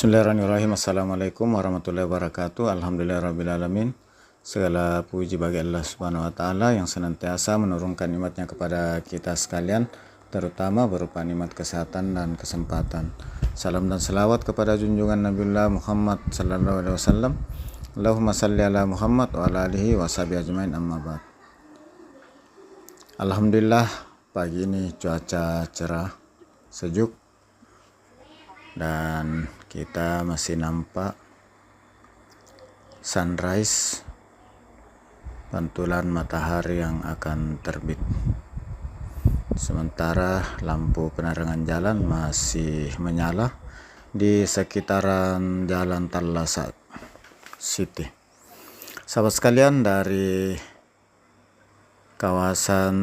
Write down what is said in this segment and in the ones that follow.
Bismillahirrahmanirrahim. Assalamualaikum warahmatullahi wabarakatuh. Alhamdulillahirrabbilalamin. Segala puji bagi Allah subhanahu wa ta'ala yang senantiasa menurunkan nikmatnya kepada kita sekalian, terutama berupa nikmat kesehatan dan kesempatan. Salam dan selawat kepada junjungan Nabiullah Muhammad sallallahu alaihi wasallam. Allahumma salli ala Muhammad wa ala alihi wa sahbihi ajmain, amma ba'd. Alhamdulillah, pagi ini cuaca cerah, sejuk, dan kita masih nampak sunrise, pantulan matahari yang akan terbit. Sementara lampu penerangan jalan masih menyala di sekitaran Jalan Tallasa City. Sahabat sekalian, dari kawasan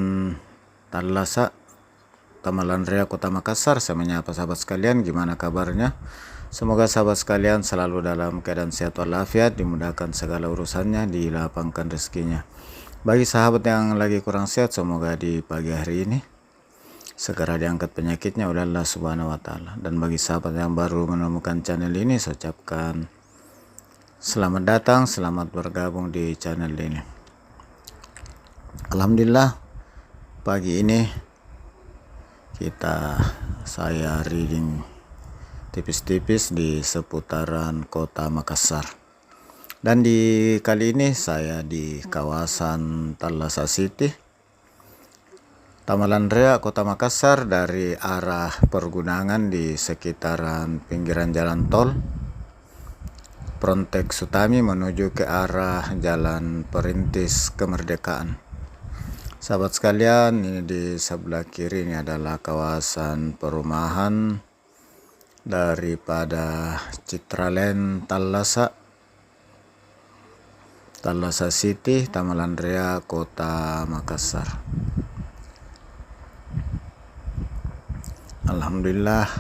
Tallasa, Tamalan Raya, Kota Makassar, saya menyapa sahabat sekalian. Gimana kabarnya? Semoga sahabat sekalian selalu dalam keadaan sehat walafiat, dimudahkan segala urusannya, dilapangkan rezekinya. Bagi sahabat yang lagi kurang sehat, semoga di pagi hari ini segera diangkat penyakitnya oleh Allah Subhanahu wa taala. Dan bagi sahabat yang baru menemukan channel ini, saya ucapkan selamat datang, selamat bergabung di channel ini. Alhamdulillah, pagi ini saya reading tipis-tipis di seputaran Kota Makassar. Dan di kali ini saya di kawasan Tallasa City, Tamalan Raya, Kota Makassar, dari arah pergunangan di sekitaran pinggiran jalan tol Prontek Sutami menuju ke arah Jalan Perintis Kemerdekaan. Sahabat sekalian, ini di sebelah kiri ini adalah kawasan perumahan daripada Citraland Tallasa City, Tamalan Raya, Kota Makassar. Alhamdulillah,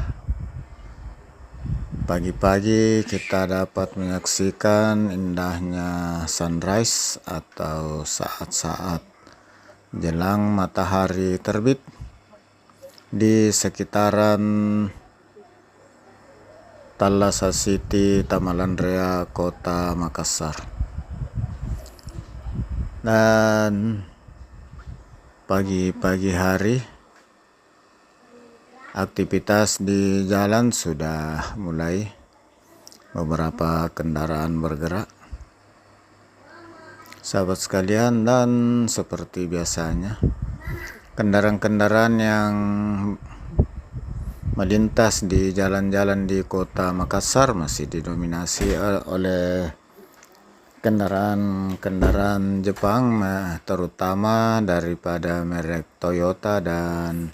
pagi-pagi kita dapat menyaksikan indahnya sunrise atau saat-saat jelang matahari terbit di sekitaran Tallasa City, Tamalan Raya, Kota Makassar. Dan pagi-pagi hari aktivitas di jalan sudah mulai, beberapa kendaraan bergerak sahabat sekalian. Dan seperti biasanya, kendaraan-kendaraan yang melintas di jalan-jalan di Kota Makassar masih didominasi oleh kendaraan Jepang, terutama daripada merek Toyota dan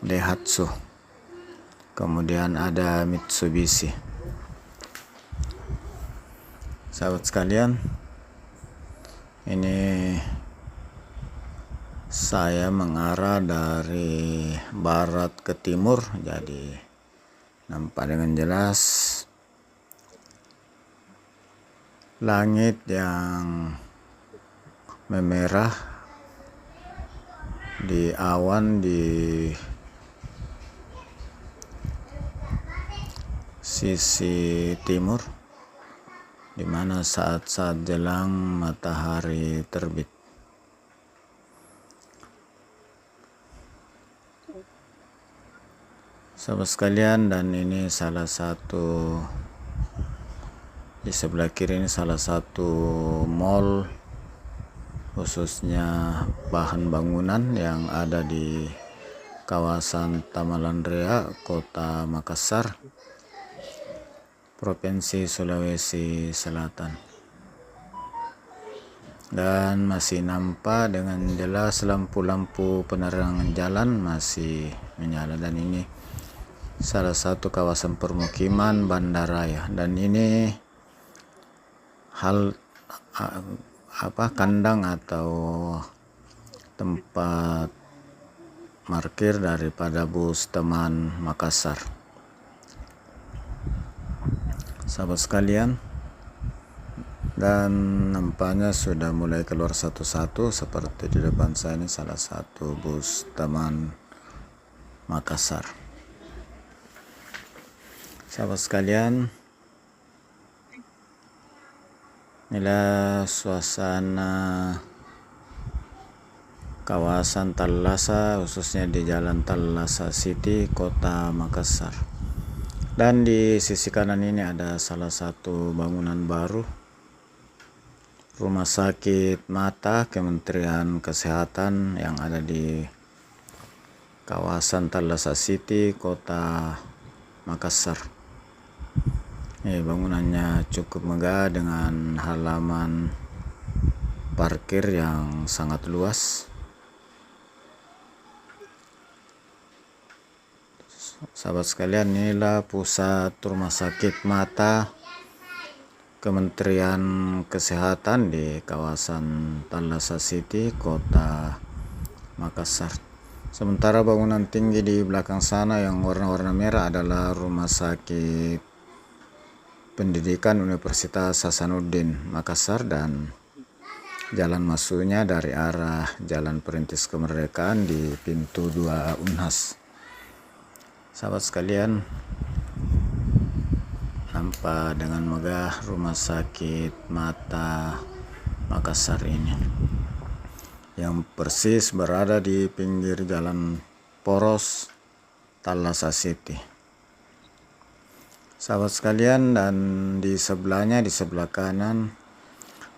Daihatsu. Kemudian ada Mitsubishi. Sahabat sekalian, ini saya mengarah dari barat ke timur, jadi nampak dengan jelas langit yang memerah di awan di sisi timur, di mana saat-saat jelang matahari terbit. Sahabat sekalian, dan ini salah satu, di sebelah kiri ini salah satu mall, khususnya bahan bangunan yang ada di kawasan Tamalan Raya, Kota Makassar, Provinsi Sulawesi Selatan. Dan masih nampak dengan jelas lampu-lampu penerangan jalan masih menyala. Dan ini salah satu kawasan permukiman bandaraya. Dan ini kandang atau tempat parkir daripada bus teman Makassar. Sahabat sekalian, dan nampaknya sudah mulai keluar satu-satu. Seperti di depan saya ini salah satu bus teman Makassar. Sahabat sekalian, inilah suasana kawasan Tallasa, khususnya di Jalan Tallasa City, Kota Makassar. Dan di sisi kanan ini ada salah satu bangunan baru, Rumah Sakit Mata Kementerian Kesehatan yang ada di kawasan Tallasa City, Kota Makassar. Bangunannya cukup megah dengan halaman parkir yang sangat luas. Sahabat sekalian, inilah pusat Rumah Sakit Mata Kementerian Kesehatan di kawasan Tallasa City, Kota Makassar. Sementara bangunan tinggi di belakang sana yang warna-warna merah adalah Rumah Sakit Pendidikan Universitas Hasanuddin Makassar, dan jalan masuknya dari arah Jalan Perintis Kemerdekaan di pintu 2 Unhas. Sahabat sekalian, nampak dengan megah Rumah Sakit Mata Makassar ini yang persis berada di pinggir jalan poros Tallasa City. Sahabat sekalian, dan di sebelahnya, di sebelah kanan,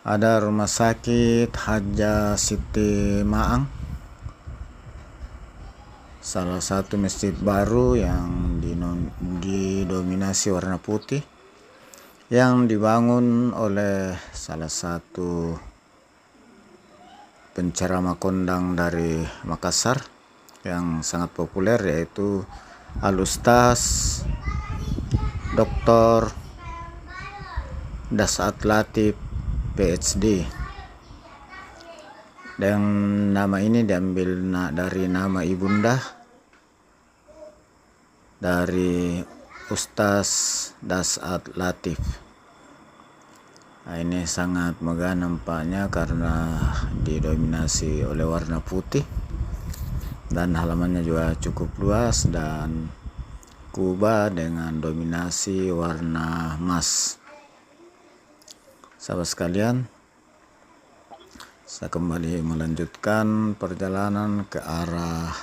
ada Rumah Sakit Haja Siti Maang, salah satu masjid baru yang didominasi warna putih, yang dibangun oleh salah satu penceramah kondang dari Makassar yang sangat populer, yaitu Al-Ustaz Dr. Dasat Latif PhD. Dan nama ini diambil dari nama ibunda dari Ustaz Dasat Latif. Ini sangat megah nampaknya karena didominasi oleh warna putih, dan halamannya juga cukup luas dan kubah dengan dominasi warna emas. Sahabat sekalian, saya kembali melanjutkan perjalanan ke arah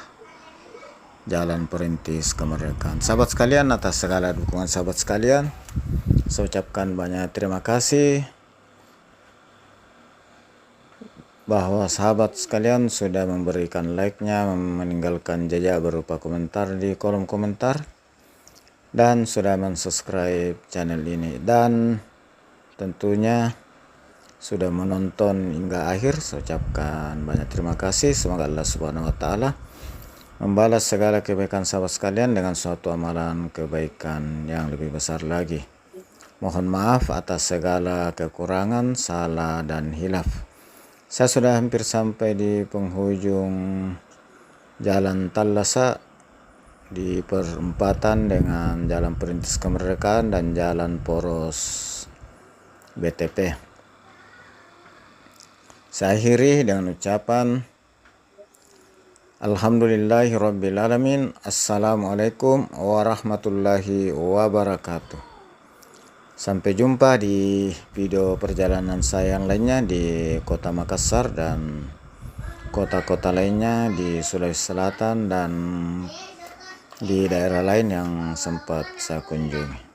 Jalan Perintis Kemerdekaan. Sahabat sekalian, atas segala dukungan sahabat sekalian, saya ucapkan banyak terima kasih bahwa sahabat sekalian sudah memberikan like-nya, meninggalkan jejak berupa komentar di kolom komentar, dan sudah mensubscribe channel ini, dan tentunya sudah menonton hingga akhir. Saya ucapkan banyak terima kasih. Semoga Allah Subhanahu wa taala membalas segala kebaikan sahabat sekalian dengan suatu amalan kebaikan yang lebih besar lagi. Mohon maaf atas segala kekurangan, salah dan hilaf. Saya sudah hampir sampai di penghujung Jalan Tallasa, di perempatan dengan Jalan Perintis Kemerdekaan dan Jalan Poros BTP. Saya akhiri dengan ucapan Alhamdulillahirrabbilalamin. Assalamualaikum warahmatullahi wabarakatuh. Sampai jumpa di video perjalanan saya yang lainnya di Kota Makassar dan kota-kota lainnya di Sulawesi Selatan dan di daerah lain yang sempat saya kunjungi.